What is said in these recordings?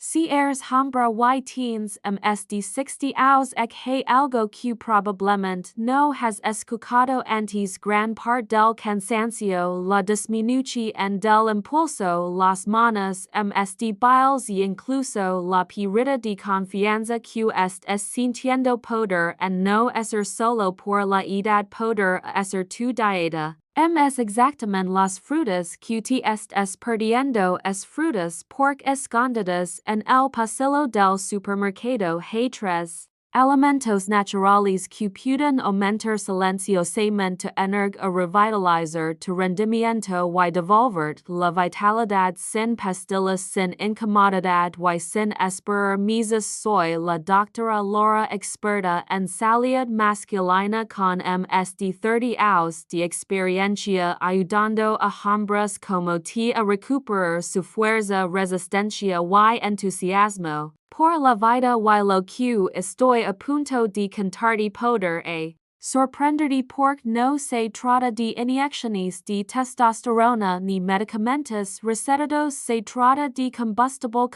Si eres hombre y tienes MSD 60 años hay algo que probablemente no has escuchado antes gran parte del cansancio la disminución del impulso las manos MSD biles y incluso la pérdida de confianza que es sintiendo poder en no ser solo por la edad poder ser tu dieta. Es exactamente las frutas que te estás perdiendo es frutas porque escondidas en el pasillo del supermercado hay tres elementos naturales que pueden aumentar silenciosamente energía revitalizar tu rendimiento y devolver la vitalidad sin pastillas sin incomodidad y sin esperar meses. Soy la doctora Laura, experta en salud masculina con MSD 30 años de experiencia ayudando a hombres como te a recuperar su fuerza, resistencia y entusiasmo por la vida y lo que estoy a punto de contarte poder sorprenderte porque no se trata de inyecciones de testosterona ni medicamentos recetados, se trata de combustible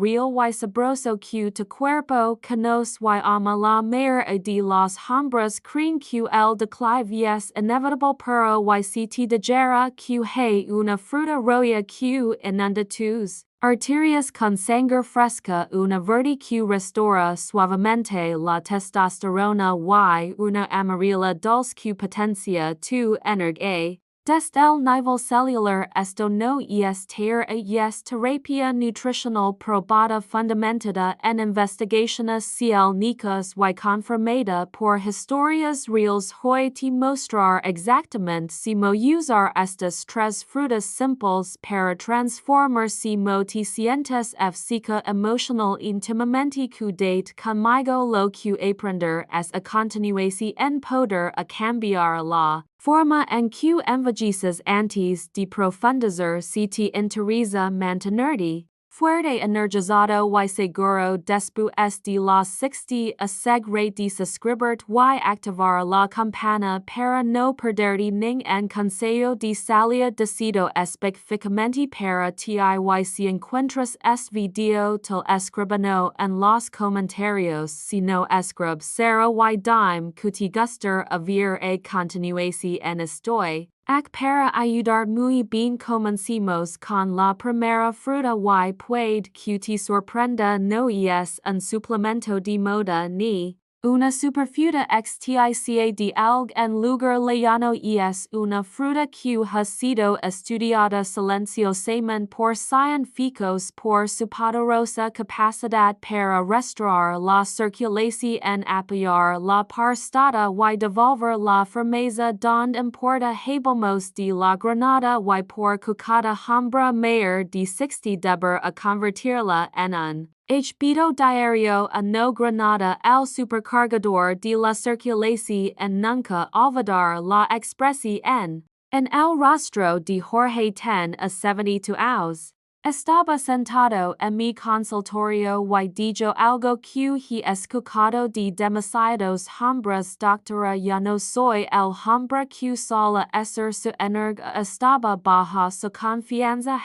real y sabroso que tu cuerpo conoce y ama. La mayoría de los hombres creen que el declive es inevitable, pero y si te dijera que hay una fruta roja que inunda tus arterias con sangre fresca, una verde que restaura suavemente la testosterona y una amarilla dulce que potencia tu energía. Desde el nivel celular esto no es terapia nutricional probada fundamentada en investigaciones científicas y confirmada por historias reales. Hoy te mostrar exactamente cómo usar estas tres frutas simples para transformar cómo te sientes física emocional íntimamente. Quédate conmigo, lo que aprender es a continuación en poder a cambiar la forma en que envejeces antes de profundizar. Si te interesa mantenerte fuerte, energizado y seguro después de los 60, asegúrate de suscribirte y activar la campana para no perderte ningún consejo de salud. Decido específicamente para ti y si encuentras este video escríbelo en los comentarios. Si no escribes será y dime que te gustar a ver a continuación. Estoy aquí para ayudar. Muy bien, comencemos con la primera fruta y puede que te sorprenda. No es un suplemento de moda ni una superfruta extraída de algún lugar lejano. Es una fruta que ha sido estudiada silenciosamente por científicos por su poderosa capacidad para restaurar la circulación, apoyar la próstata y devolver la firmeza. Donde importa hablamos de la granada y por que cada hombre mayor de 60 debe a convertirla en un hábito diario a no granada, el supercargador de la circulación. Nunca olvidar la expresión en el rostro de Jorge ten a 72 años. Estaba sentado en mi consultorio y dijo algo que he escuchado de demasiados hombres. Doctora, ya no soy el hombre que sola ser su energía estaba baja, su confianza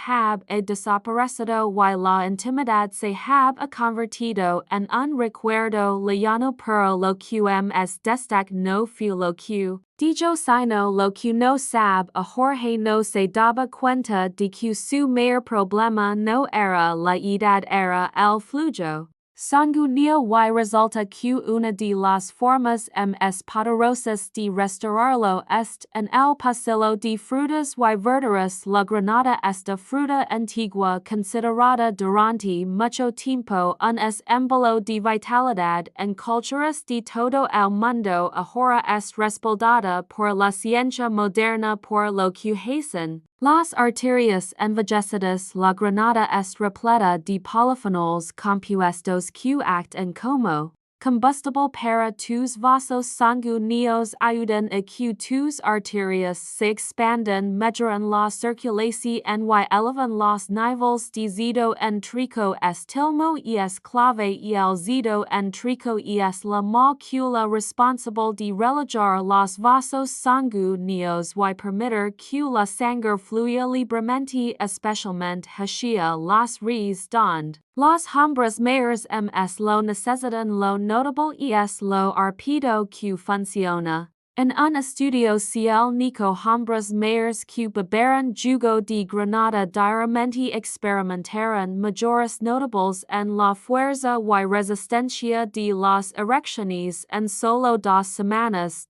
desaparecido y la intimidad se convertido en un recuerdo lejano. Pero lo que es destac no fue lo que dijo sino lo que no sabe. A Jorge no se daba cuenta de que su mayor problema no era la edad, era el flujo sanguíneo y resulta que una de las formas más poderosas de restaurarlo en el pasillo de frutas y verduras. La granada, esta fruta antigua considerada durante mucho tiempo un símbolo de vitalidad en culturas de todo el mundo, ahora es respaldada por la ciencia moderna, por lo que hacen las arterias envejecidas. La granada es repleta de polifenols compuestos que actúan como combustible para tus vasos sanguíneos, ayudan a que tus arterias se expandan, mejoran la circulación y elevan los niveles de ácido nítrico. Tilmo es clave y el ácido nítrico es la molécula responsable de relajar los vasos sanguíneos y permitir que la sangre fluya libremente, especialmente hacia las redes donde Los hombres mayores ms lo necesitan lo notable es lo rápido que funciona. En un estudio científico hombres mayores que beberan jugo de granada diariamente experimentaron mayores notables en la fuerza y resistencia de las erecciones en solo 2 semanas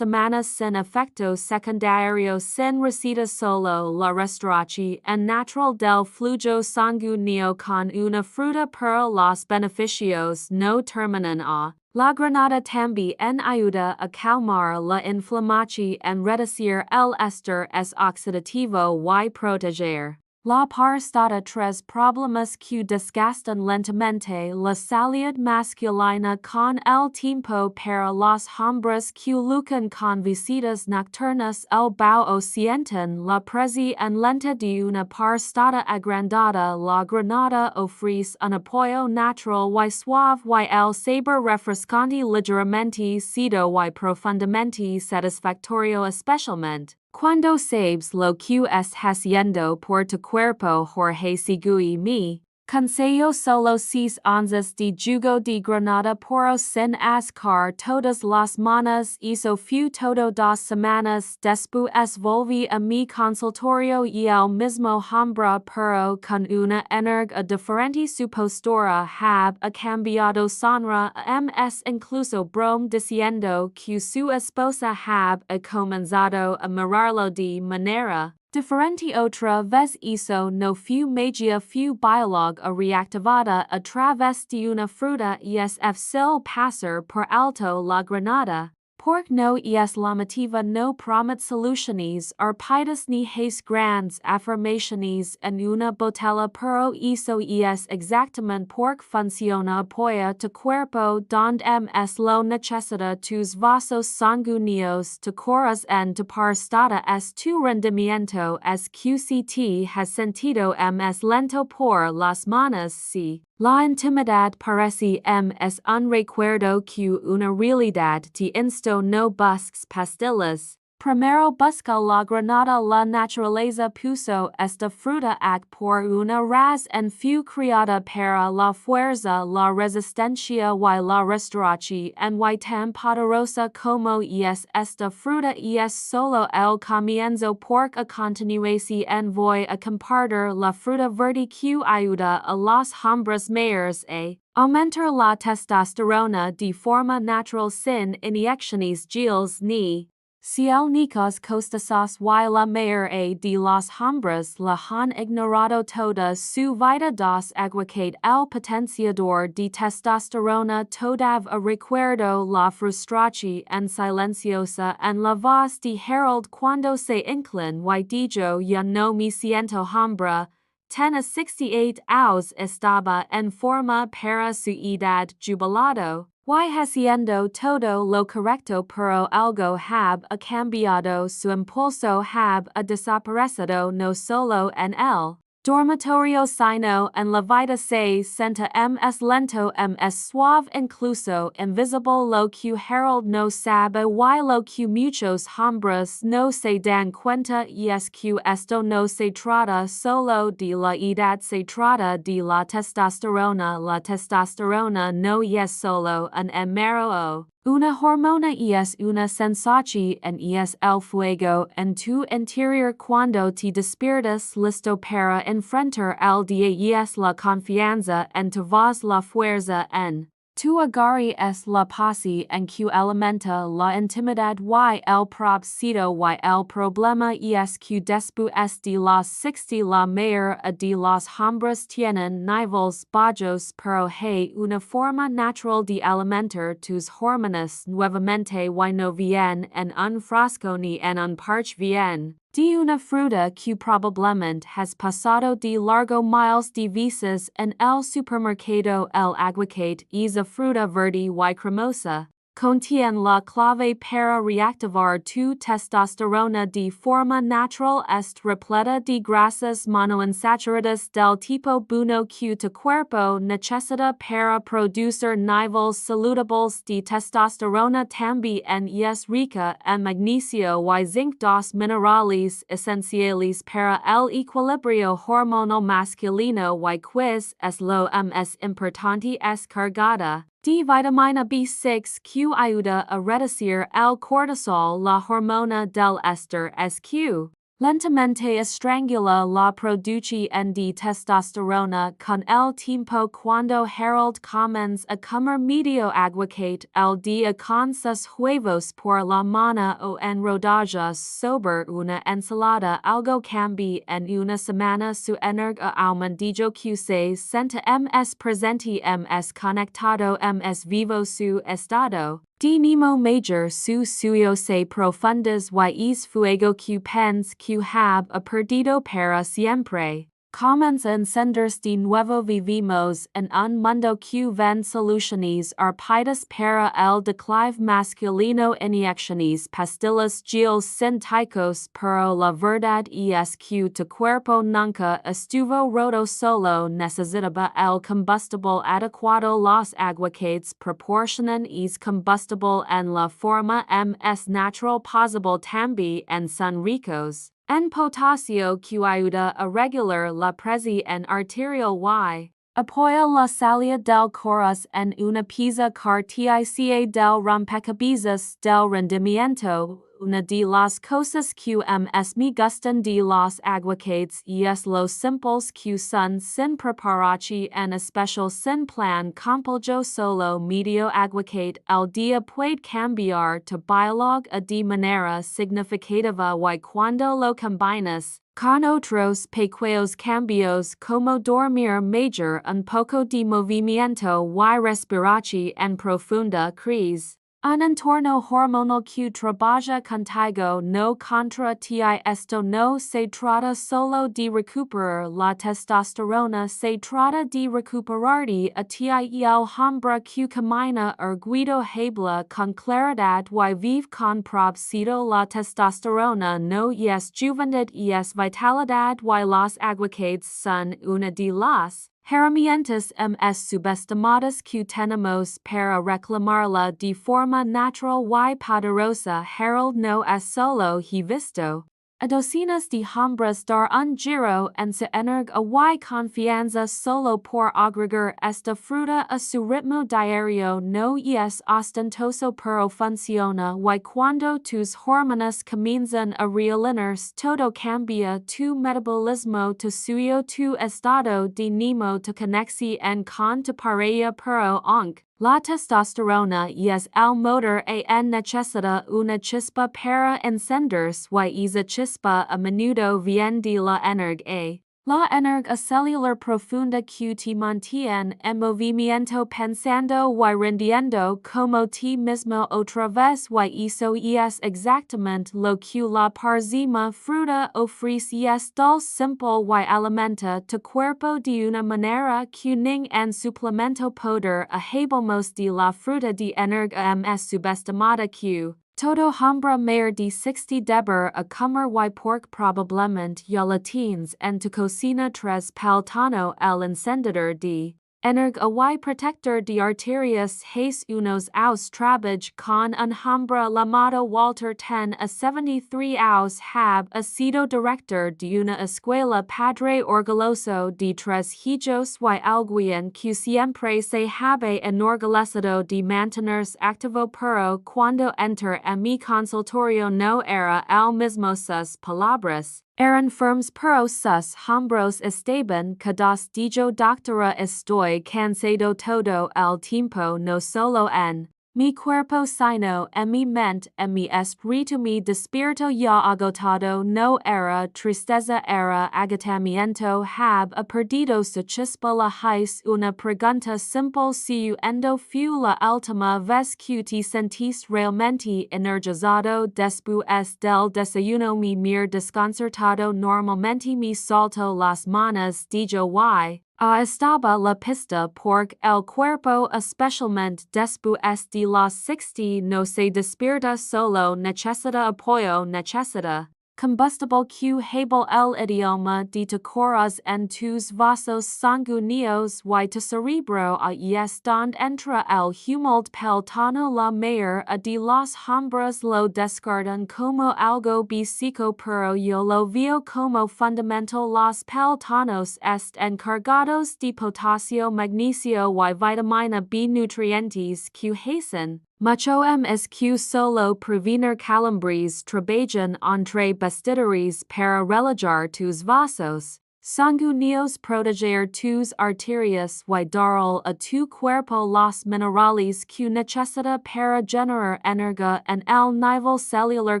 sin efectos secundarios sin receta solo la restauración natural del flujo sanguíneo con una fruta pero los beneficios no terminan a. La granada también ayuda a calmar la inflamación en reducir el estrés oxidativo y proteger la próstata 3 problemas que desgastan lentamente la salud masculina con el tiempo para los hombres que luchan con visitas nocturnas el bao sienten la presión lenta de una próstata agrandada. La granada ofrece un apoyo natural y suave y el sabor refrescante ligeramente ácido y profundamente satisfactorio especialmente cuando sabes lo que es haciendo por tu cuerpo. Jorge Segui mi consejo solo 6 onzas de jugo de granada puro sin azúcar todas las mañanas. Hizo fue todo 2 semanas después volví a mi consultorio y el mismo hombre pero con una energía diferente. Su postura ha cambiado sonra ms incluso brome diciendo que su esposa ha comenzado a mirarlo de manera diferente. Otra vez hizo no fue magia fue biológica reactivada a través de una fruta es fácil pasar por alto la granada. Porque no es llamativa no promete soluciones rápidas ni hace grandes afirmaciones en una botella pero eso es exactamente porque funciona. Apoya tu cuerpo donde ms lo necesita. Tus vasos sanguíneos tu corazón tu próstata es tu rendimiento es qct has sentido ms lento por las manos. Si la intimidad parece es un recuerdo que una realidad te insto no busques pastillas. Primero busca la granada. La naturaleza puso esta fruta aquí por una razón. Fue creada para la fuerza, la resistencia y la restauración y tan poderosa como es esta fruta es solo el comienzo porque a continuación voy a compartir la fruta verde que ayuda a los hombres mayores a aumentar la testosterona de forma natural sin inyecciones gels ni científicas costosas y la mayoría de los hombres la han ignorado toda su vida. 2 aguacate el potenciador de testosterona todavía recuerdo la frustración silenciosa en la voz de Harold cuando se inclin y dijo ya no me siento hombre. Tenía 68 años estaba en forma para su edad jubilado. Y haciendo todo lo correcto pero algo ha cambiado. Su impulso ha desaparecido no solo en el dormitorio sino en la vida. Se sienta ms lento ms suave incluso invisible. Lo que Harold no sabe y lo que muchos hombres no se dan cuenta es que esto no se trata solo de la edad, se trata de la testosterona. La testosterona no es solo un mero una hormona es una sensación es el fuego en tu interior cuando te despiertas listo para enfrentar el día. Es la confianza en tu voz, la fuerza en tu agarre es la paz en que alimenta la intimidad y el propósito y el problema es que después de los 60 la mayoría de los hombres tienen niveles bajos pero hay una forma natural de alimentar tus hormonas nuevamente y no viene en un frasco ni en un parche, viene de una fruta que probablemente has pasado de largo miles de veces en el supermercado. El aguacate es a fruta verde y cremosa. contiene la clave para reactivar tu testosterona de forma natural est repleta de grasas monoinsaturadas del tipo bueno que tu cuerpo necesita para producir niveles saludables de testosterona también es rica en magnesio y zinc, dos minerales esenciales para el equilibrio hormonal masculino y quiz es lo más importante es cargada de vitamina B6 que ayuda a reducir el cortisol, la hormona del éster es que lentamente estrangula la producción de testosterona con el tiempo cuando Harold comienza a comer medio aguacate al día con sus huevos por la mañana o en rodajas sobre una ensalada. Algo cambia en una semana, su energía aumenta que se siente ms presente, ms conectado, ms vivo, su estado de ánimo mayor, su sueño se profundas y es fuego que pens que have a perdido para siempre. Comienza a encenderse de nuevo. Vivimos en un mundo que ven soluciones rápidas para el declive masculino, inyecciones, pastillas, geles sintéticos, pero la verdad es que tu cuerpo nunca estuvo roto, solo necesitaba el combustible adecuado. Los aguacates proporcionan ese combustible en la forma más natural posible, también son ricos en potasio que ayuda a regular la presión arterial y apoya la salida del corazón en una pieza cartíaca del rompecabezas del rendimiento. Una de las cosas que más me gustan de los aguacates es lo simples que son, sin preparación, en especial sin plan. Complejo solo medio aguacate al día puede cambiar tu biología de manera significativa y cuando lo combinas con otros pequeños cambios como dormir, mayor un poco de movimiento y respiración en profunda crisis. Un entorno hormonal que trabaja contigo, no contra ti. Esto no se trata solo de recuperar la testosterona, se trata de recuperarte a ti. El hombre que camina erguido habla con claridad y vive con propósito. La testosterona no es juventud, es vitalidad y los aguacates son una de las herramientas más subestimadas que tenemos para reclamarla de forma natural y poderosa. Harold no es solo he visto a docenas de hombres dar un giro en su energía y confianza solo por agregar esta fruta a su ritmo diario. No es ostentoso pero funciona, y cuando tus hormonas comienzan a realinearse todo cambia: tu metabolismo, tu sueño, tu estado de ánimo, tu conexión con tu pareja. Pero aunque la testosterona es el motor, necesita una chispa para encenderse y esa chispa a menudo viene de la energía. La energía celular profunda que te mantiene en movimiento, pensando y rindiendo como ti mismo otra vez, y eso es exactamente lo que la parzima fruta ofrece. Es dulce, simple y alimenta tu cuerpo de una manera que ningún suplemento poder. Hablamos de la fruta de energía más subestimada que todo hombre mayor de 60 debe a comer y porque probablemente ya la tienes en tu cocina. 3. Plátano, el encendedor de energía y protector de arterias. Es unos años trabaj con un hombre llamado Walter. 10 a 73 años have sido director de una escuela, padre orgulloso de 3 hijos y alguien que siempre se habe enorgullecido de mantenerse activo. Pero cuando entra en mi consultorio no era el mismo, sus palabras eran firmes pero sus hombros estaban quedados. Dijo: doctora, estoy cansado todo el tiempo, no solo en mi cuerpo sino en mi mente, en mi espíritu. Me despierto ya agotado, no era tristeza, era agotamiento. Have perdido su chispa. La hice una pregunta simple: si fue la última vez que te sentiste realmente energizado después del desayuno? Me mir desconcertado. Normalmente me salto las manos. Dijo: why Estaba la pista por el cuerpo especialmente después de las 60 no se despierta solo necesita apoyo necesita combustible que habla el idioma de tu corazón en tus vasos sanguíneos y tu cerebro y es donde entra el humolde pelotano la mayor de los hombres lo descartan como algo básico pero yo lo veo como fundamental. Los pelotanos est encargados de potasio, magnesio y vitamina B nutrientes que hacen mucho más que solo prevenir calambres trabajan entre bastidores para relajar tus vasos sanguíneos, proteger tus arterias y dar a tu cuerpo los minerales que necesita para generar energía en el nivel celular.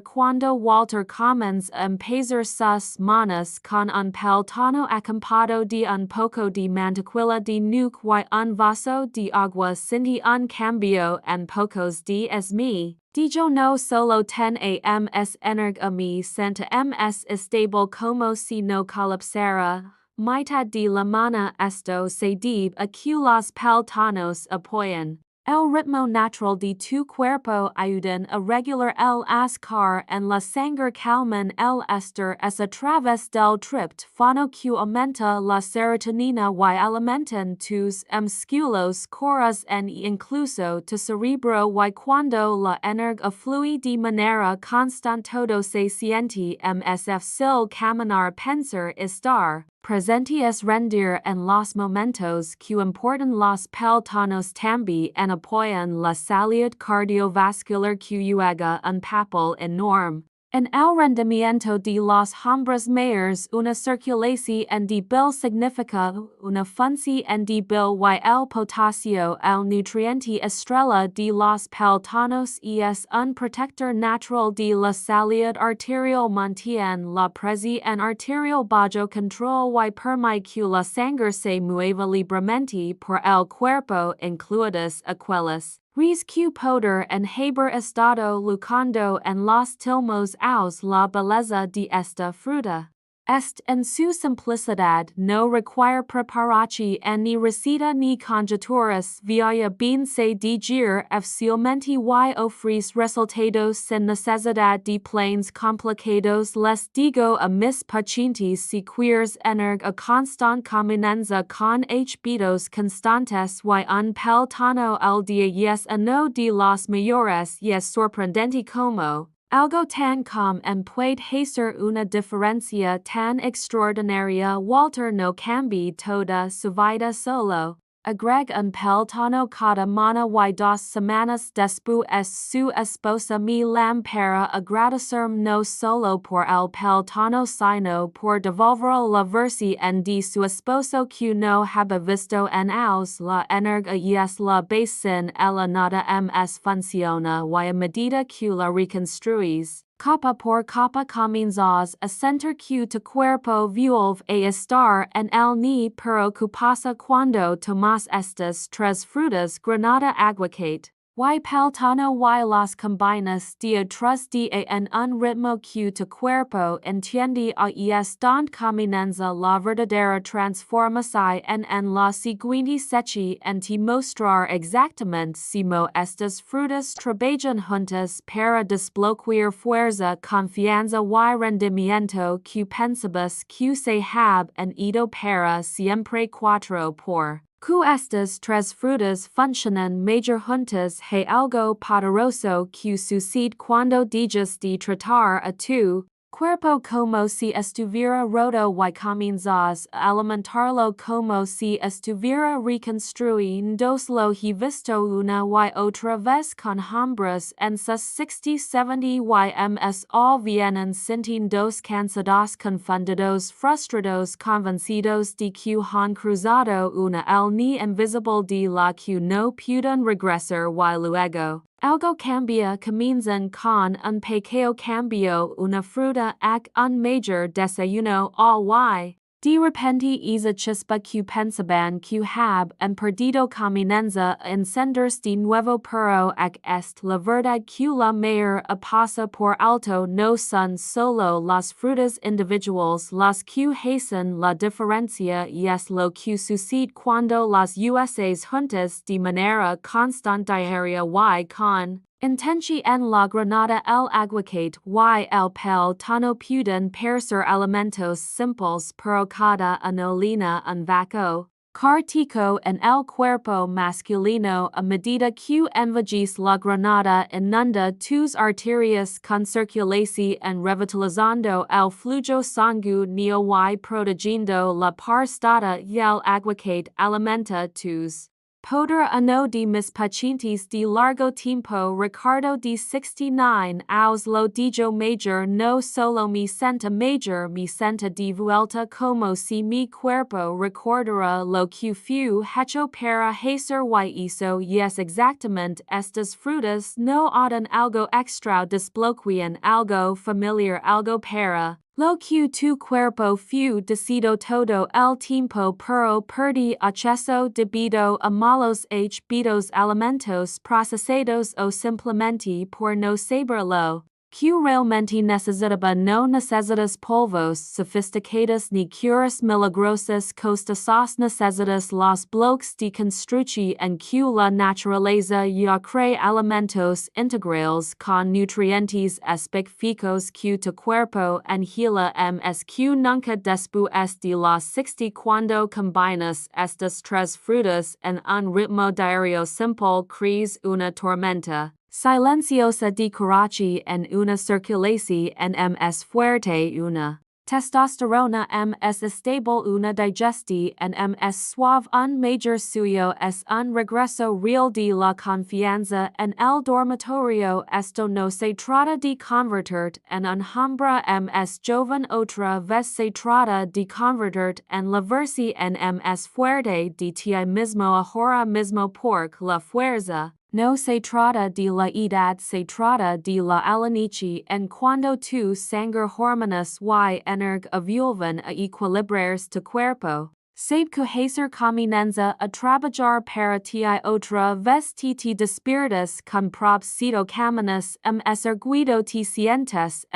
Cuando Walter comienza a empezar sus manos con un pelotano acompañado de un poco de mantequilla de nuque y un vaso de agua sinti un cambio en pocos días. Me dijo no solo tenemos energía, me siento más estable como si no colapsara. Mitad de la mañana esto se debe a que los pelotanos apoyan el ritmo natural de tu cuerpo, ayudan a regular el azúcar en la sangre, calman el estrés a través del triptófano que aumenta la serotonina y alimentan tus músculos, corazón e incluso tu cerebro. Y cuando la energía fluye de manera constante todo se siente más fácil caminar, pensar, estar presente es rendir en los momentos que importan. Los pelotanos también apoyan la salud cardiovascular que juega un papel enorme en el rendimiento de los hombres mayores. Una circulación débil significa una función débil y el potasio, el nutriente estrella de los pelotanos, es un protector natural de la salud arterial, mantiene la presión arterial bajo control y permite que la sangre se mueva libremente por el cuerpo, incluidas aquellas que poder haber estado lucrando en los últimos años. La belleza de esta fruta en su simplicidad, no requiere preparación ni receta ni conjeturas, vaya bien se digerir fácilmente y ofrece resultados sin necesidad de planes complicados. Les digo a mis pacientes, si quieres energía constante comienza con hábitos constantes y un pelotano al día es uno de los mayores y es sorprendente como algo tan común puede hacer una diferencia tan extraordinaria. Walter no cambió toda su vida solo. Agrega un pelotano cada mañana y 2 semanas después su esposa me llama para agradecerme no solo por el pelotano sino por devolver la versión de su esposo que no había visto en años. La energía es la base sin ella nada más funciona y a medida que la reconstruyes capa por capa comienzas a sentir que tu cuerpo vuelve a estar en el ni pero que pasa cuando tomas estas 3 frutas, granada, aguacate y pelotano y las combinas día tras día en un ritmo que tu cuerpo entiende y es donde comienza la verdadera transformación en la siguiente sección te mostrar exactamente cómo estas frutas trabajan juntas para desbloquear fuerza, confianza y rendimiento que pensabas que se habían ido para siempre. 4 por que estas 3 frutas funcionan mejor juntas. Hay algo poderoso que sucede cuando dejas de tratar a tu cuerpo como si estuviera roto y comienzas a alimentarlo como si estuviera reconstruyéndose. Lo he visto una y otra vez con hombres en sus 60, 70 y ms all vienen sintiéndose cansados, confundidos, frustrados, convencidos de que han cruzado una línea invisible de la que no pueden regresar y luego algo cambia. Comienzan con un pequeño cambio, una fruta, un mayor desayuno, all y De repente esa chispa que pensaban que hab en perdido caminanza encenders de nuevo pero ac est la verdad que la mayor pasa por alto no son solo las frutas individuales las que hacen la diferencia y es lo que sucede cuando las usas juntas de manera constante diaria y con intention en la granada el aguacate y el plátano pueden parecer alimentos simples pero cada anolina un vaco cartico en el cuerpo masculino a medida que envejece la granada inunda tus arterias con circulación en revitalizando el flujo sanguíneo y protegiendo la prostada y el aguacate alimenta tus poder uno de mis pacientes de largo tiempo Ricardo de 69 años lo dijo mayor no solo me sienta de vuelta como si mi cuerpo recordara lo que fue hecho para hacer y eso y es exactamente estas frutas no dan algo extra desbloquean algo familiar algo para lo que tu cuerpo fue decido todo el tiempo pero perdí acceso debido a malos hábitos alimentos procesados o simplemente por no saberlo. Que realmente necesitaba no necesitas polvos sofisticados ni curas milagrosas costosas necesitas los bloques de construcción en que la naturaleza ya crea alimentos integrales con nutrientes específicos que tu cuerpo angela es que nunca después de los 60 cuando combinas estas tres frutas en un ritmo diario simple crees una tormenta silenciosa de coraje en una circulación en ms fuerte una testosterona ms estable una digesti en ms suave un mayor suyo es un regreso real de la confianza en el dormitorio esto no se trata de convertir en un hombre ms joven otra vez se trata de convertir en la versi en ms fuerte de ti mismo ahora mismo por la fuerza. No se trata de la edad, se trata de la alanichi en cuando tu sangre hormonas y energ evuelven a equilibrarse tu cuerpo. Sabe que hacer caminanza a trabajar para ti otra vez te despiertas con propósito caminas erguido te sientes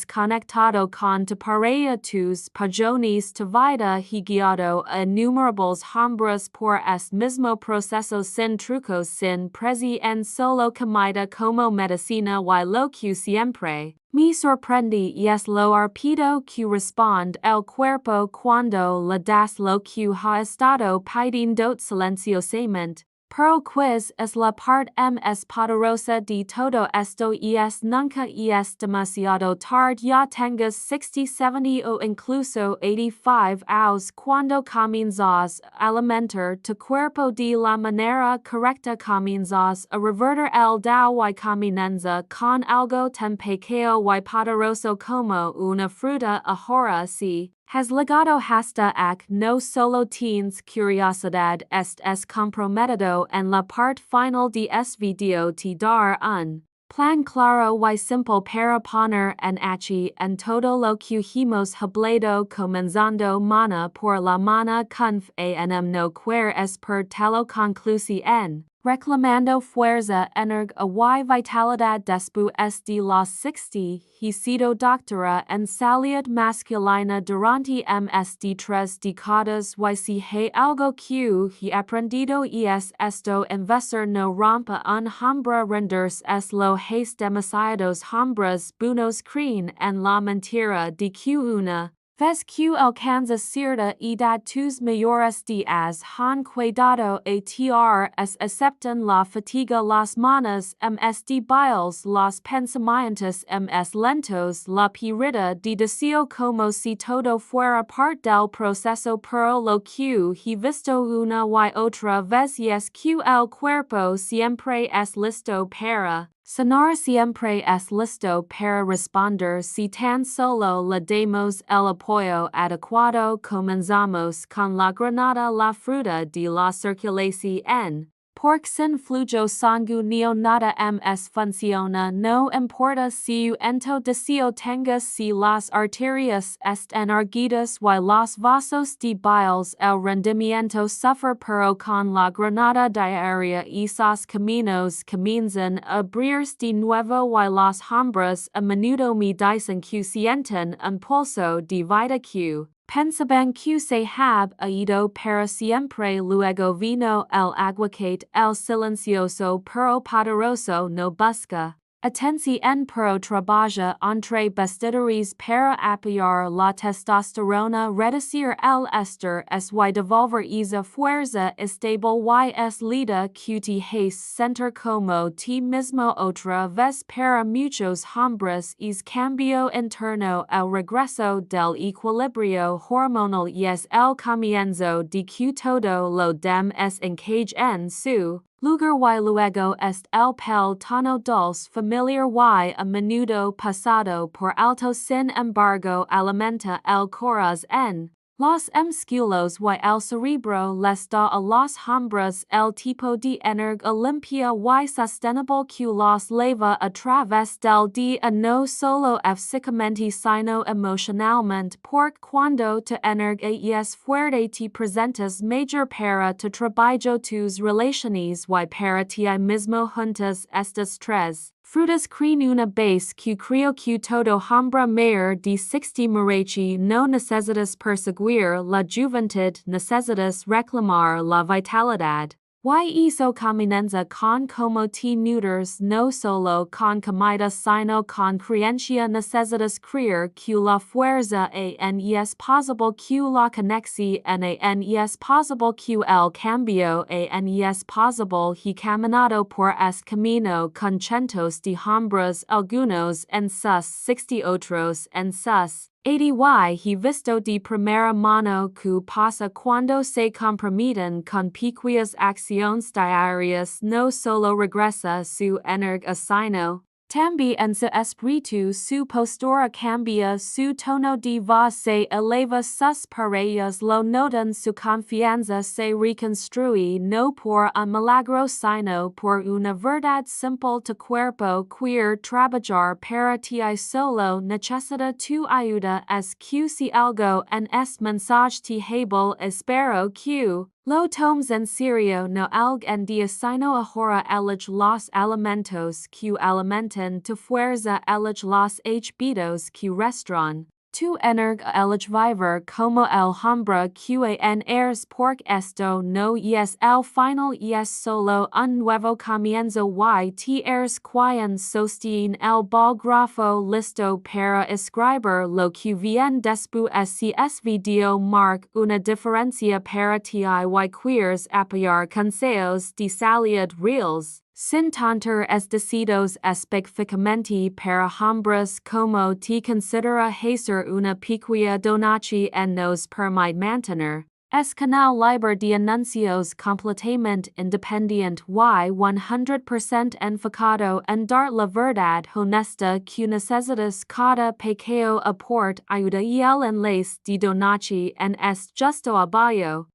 conectado con tu pareja tus pasiones tu vida y guiado a innumerables hombres por este mismo proceso sin trucos sin presi en solo comida como medicina y lo que siempre me sorprende y es lo rápido que responde el cuerpo cuando le das lo que ha estado pidiendo silenciosamente. Pero quiz es la parte más poderosa de todo esto y es nunca y es demasiado tarde ya tengas 60, 70 o incluso 85 años cuando comienzas a alimentar tu cuerpo de la manera correcta comienzas a revertir el dao y caminanza con algo tan pequeño y poderoso como una fruta ahora sí. Has legado hasta ac no solo tienes curiosidad es comprometido en la parte final de este video te dar un plan claro y simple para poner en achi en todo lo que hemos hablado comenzando mana por la mana conf anm no quer es per telo conclusión. Reclamando fuerza energ y vitalidad después de los 60, he sido doctora en salud masculina durante ms de 3 décadas y si hay algo que he aprendido y es esto envejecer no rompa un hombre rendirse es lo has demasiados hombres buenos creen en la mentira de que una vez que alcanza cierta edad tus mayores días han cuidado a tirar es aceptan la fatiga las manos ms débiles los pensamientos ms lentos la pérdida de deseo como si todo fuera parte del proceso pero lo que he visto una y otra vez es que el cuerpo siempre es listo para sanar siempre es listo para responder si tan solo le damos el apoyo adecuado comenzamos con la granada la fruta de la circulación. pork sin flujo sangu nada ms funciona no importa si ento deseo tengas si las arterias están erguidas y los vasos de biles el rendimiento sufre pero con la granada diaria esos caminos comienzan a abrirse de nuevo y los hombres a menudo me dicen que sienten un pulso de vida que pensaban que se hab ido para siempre luego vino el aguacate el silencioso pero poderoso no busca atención pero trabaja entre bastidores para apoyar la testosterona reducir el estrés y devolver esa fuerza estable y es lida que te hace sentir como ti mismo otra vez para muchos hombres es cambio interno el regreso del equilibrio hormonal y es el comienzo de que todo lo dem es encage en su lugar y luego est el pel tono dulce familiar y a menudo pasado por alto sin embargo alimenta el corazón los músculos y el cerebro les da a los hombres el tipo de energía limpia y sostenible que los leva a través del día no solo físicamente sino emocionalmente porque cuando tu energía es fuerte te presentas mejor para tu trabajo tus relaciones y para ti mismo juntas estas tres frutas creen una base que creo que todo hombre mayor de 60 merece no necesitas perseguir la juventud necesitas reclamar la vitalidad. Y eso comienza con como te nutres no solo con comida sino con creencia necesitas creer que la fuerza es posible que la conexión es posible que el cambio es posible y caminado por es camino con cientos de hombres algunos en sus 60 otros en sus 80 y visto de primera mano que pasa cuando se comprometen con pequeñas acciones diarias no solo regresa su energía sino también su espíritu su postura cambia su tono de voz se eleva sus parejas lo notan su confianza se reconstruye no por un milagro sino por una verdad simple tu cuerpo queer trabajar para ti solo necesita tu ayuda es que si algo en es mensaje te hable espero que lo tomes en serio no algún día sino ahora elige los alimentos que alimentan tu fuerza elige los hábitos que restauran tu energía elige vivir como el hombre que eres porque esto no es el final es solo un nuevo comienzo y te eres quien sostiene el bolígrafo listo para escribir lo que viene después si es video marca una diferencia para ti y quieres apoyar consejos de salud reales. Sin tantos decidos específicamente para hombres como te considera hacer una pequeña donación en nos permite mantener. Es canal libre de anuncios completamente independiente y 100% enfocado en dar la verdad honesta que necesitas cada pequeño aporte ayuda y el enlace de donación en es justo abajo.